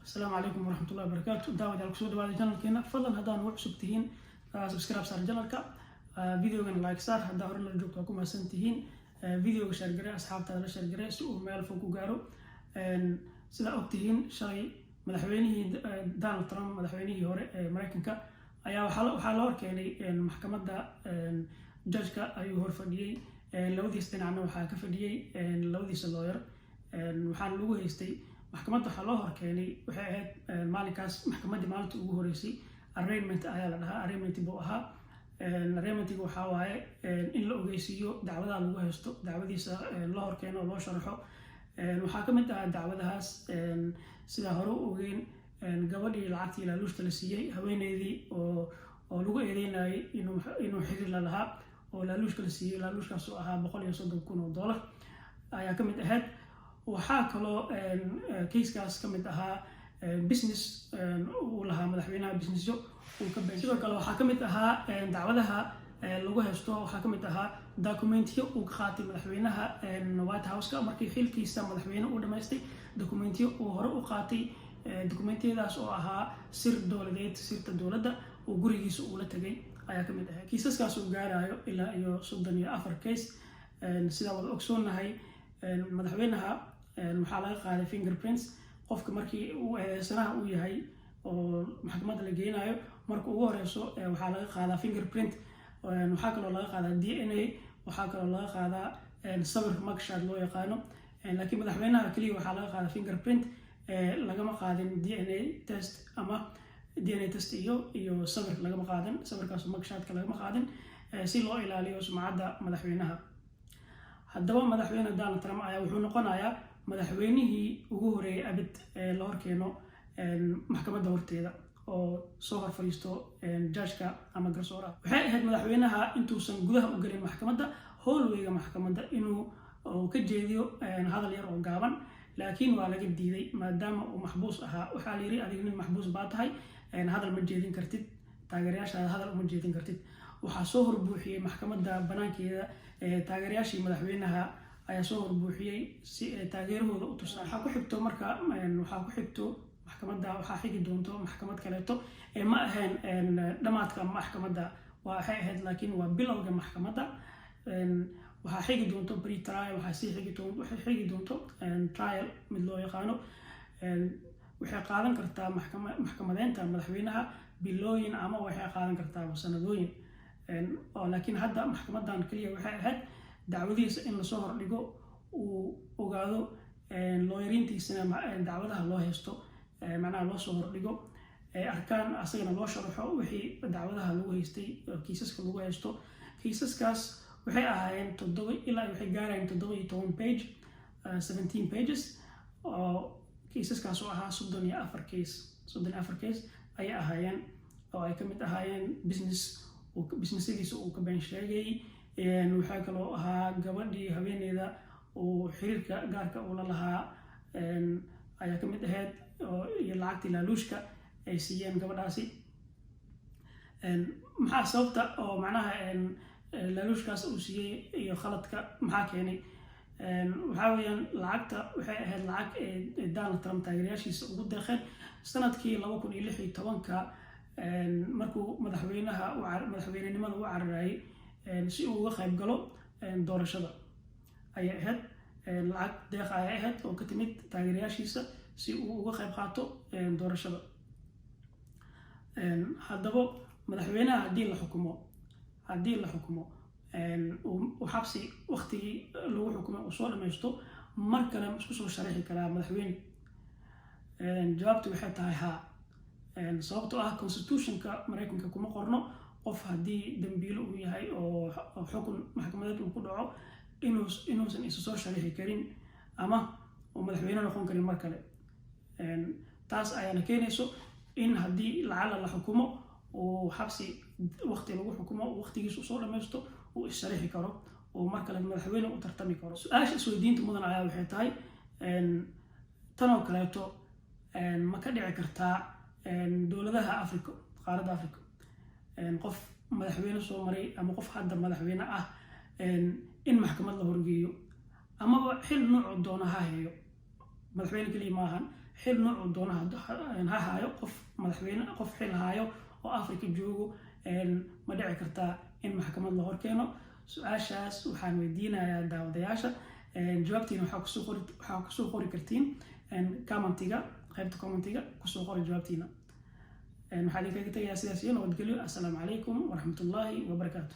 السلام عليكم ورحمة الله وبركاته. دعوة على كسود بعد الجنة كنا فضلا هذا نوع سبتهين سبسكرايب صار الجنة كا فيديو كان لايك صار هذا هرنا الجوك تكون سنتهين فيديو شير جرا أصحاب ترى شير جرا سو مال فوق جارو سلا أكتهين شيء مدحويني دونالد ترامب مدحويني هو أمريكا كا أيها وحالور كأني المحكمة دا جاج كا أيه هو فديي لو ذي استنعنا وحاك فديي لو ذي سلاير وحال لوه يستي maxkamadda waxaa loo horkeenay waxay ahayd maalinkaas maxkamaddii maalinta ugu horeysay arraignment ayaa la dhahaa arraignment buu ahaa arraignmentiga waxaa waaye in la ogeysiiyo dacwadaha lagu haysto dacwadiisa la horkeeno oo loo sharaxo waxaa ka mid ah dacwadahaas sida hore u ogeyn gabadhii lacagtii laaluushta la siiyey haweeneydii oo lagu eedeynayay inuu xiriir la lahaa oo laaluushka la siiyey laaluushkaas oo ahaa $130,000 ayaa ka mid ahayd waxaa kaloo kiiskaas ka mid ahaa business uu lahaa madaxweynaha businessyo uu ka bixiyay sidoo kale waxaa ka mid ahaa dacwadaha lagu haysto waxaa ka mid ahaa dokumentiyo uu ka qaatay madaxweynaha White House-ka markii xilkiisa madaxweyne uu dhameystay dokumentiyo uu hore u qaatay dokumentiyadaas oo ahaa sir dowladeed sirta dowladda oo gurigiisa uu la tagay ayaa ka mid ahaa kiisaskaas uu gaarayo ilaa iyo 34 case sida wada ogsoonahay madaxweynaha waxaa laga qaaday fingerprints qofka markii uu eedeysanaha uu yahay oo maxkamadda la geynayo marka ugu horeyso waxaa laga qaadaa fingerprint waxaa kaloo laga qaadaa DNA waxaa kaloo laga qaadaa sawir mugshot loo yaqaano laakiin madaxweynaha kaliya waxaa laga qaadaa fingerprint lagama qaadin DNA test ama DNA test iyo sawir lagama qaadin sawirkaas mugshotka lagama qaadin si loo ilaaliyo sumcadda madaxweynaha haddaba madaxweyne Donald Trump ayaa wuxuu noqonayaa madaxweynihii ugu horeeyay abid la horkeeno maxkamadda horteeda oo soo hor fadhiisto judge-ka ama garsooraha waxay ahayd madaxweynaha intuusan gudaha u galin maxkamadda hallway-ga maxkamadda inuu ka jeediyo hadal yar oo gaaban laakiin waa laga diiday maadaama uu maxbuus ahaa waxaa la yiri adiga nin maxbuus baa tahay hadal ma jeedin kartid taageerayaashaada hadal uma jeedin kartid waxaa soo horbuuxiyay maxkamadda banaankeeda taageerayaashii madaxweynaha ayaa soo horbuuxiyay si taageerahooda u tusaan waxaa ku xigto marka waxaa ku xigto maxkamadda waxaa xigi doonto maxkamad kaleeto ma ahayn dhamaadka maxkamadda waxay ahayd laakiin waa bilowga maxkamadda waxaa xigi doonto pre-trial waxay xigi doonto trial mid loo yaqaano waxay qaadan kartaa maxkamadeynta madaxweynaha bilooyin ama waxay qaadan kartaa sanadooyin laakiin hadda maxkamaddan kaliya waxay ahayd dacwadiisa in lasoo hordhigo uu ogaado looyariintiisana dacwadaha loo haysto macnaha loo soo hordhigo arkaan asagana loo sharaxo wixii dacwadaha lagu haystay kiisaska lagu haysto kiisaskaas waxay ahaayeen 7 ilaa waxay gaarayeen 17 page 17 pages oo kiisaskaas oo ahaa 34 case ayay ahaayeen oo ay ka mid ahaayeen businesskiisa uu ka been sheegay waxaa kaloo ahaa gabadhii haweeneyda oo xiriirka gaarka uu la lahaa ayaa ka mid ahayd iyo lacagtii laaluushka ay siiyeen gabadhaasi maxaa sababta oo macnaha laaluushkaas uu siiyey iyo khaladka maxaa keenay waxaa weeyaan lacagta waxay ahayd lacag Donald Trump taageerayaashiisa ugu deeqeen sanadkii 2016 markuu madaxweynenimada u cararayay si uu uga qayb galo doorashada ayay ahayd lacag deeq ayay ahayd oo ka timid taageerayaashiisa si uu uga qayb qaato doorashada haddaba madaxweynaha haddii la xukumo uu xabsi waqtigii lagu xukumay uu soo dhammaysto mar kale isku soo sharaxi karaa madaxweyne jawaabtu waxay tahay haa sababtoo ah constitutionka maraykanka kuma qorno qof haddii dambiilo uu yahay oo xukun maxkamadeed uu ku dhaco inuusan isu soo sharaxi karin ama uu madaxweyne noqon karin mar kale taas ayaana keenayso in haddii lacala la xukumo uu xabsi waqti lagu xukumo waqtigiisu soo dhammaysto uu is-sharaxi karo oo mar kale madaxweyne u tartami karo su-aasha isweydiinta mudan ayaa waxay tahay tanoo kaleeto ma ka dhici kartaa dowladaha Afrika qaaradda Afrika qof madaxweyne soo maray ama qof hadda madaxweyne ah in maxkamad la horgeeyo amaba xil nooc doona ha hayo madaxweyne kaliya maahan xil noocu doonaha ha haayo qof madaxweyne qof xil haayo oo Afrika joogo ma dhici kartaa in maxkamad la horkeeno su-aashaas waxaan weydiinayaa daawadayaasha jawaabtiina waxaa kusoo qori kartiin commentiga qaybta commentiga kusoo qori jawaabtiina waxaan idinkaga tegayaa sidaas iyo nabadgelyo assalaamu calaykum waraxmatullaahi wabarakaatu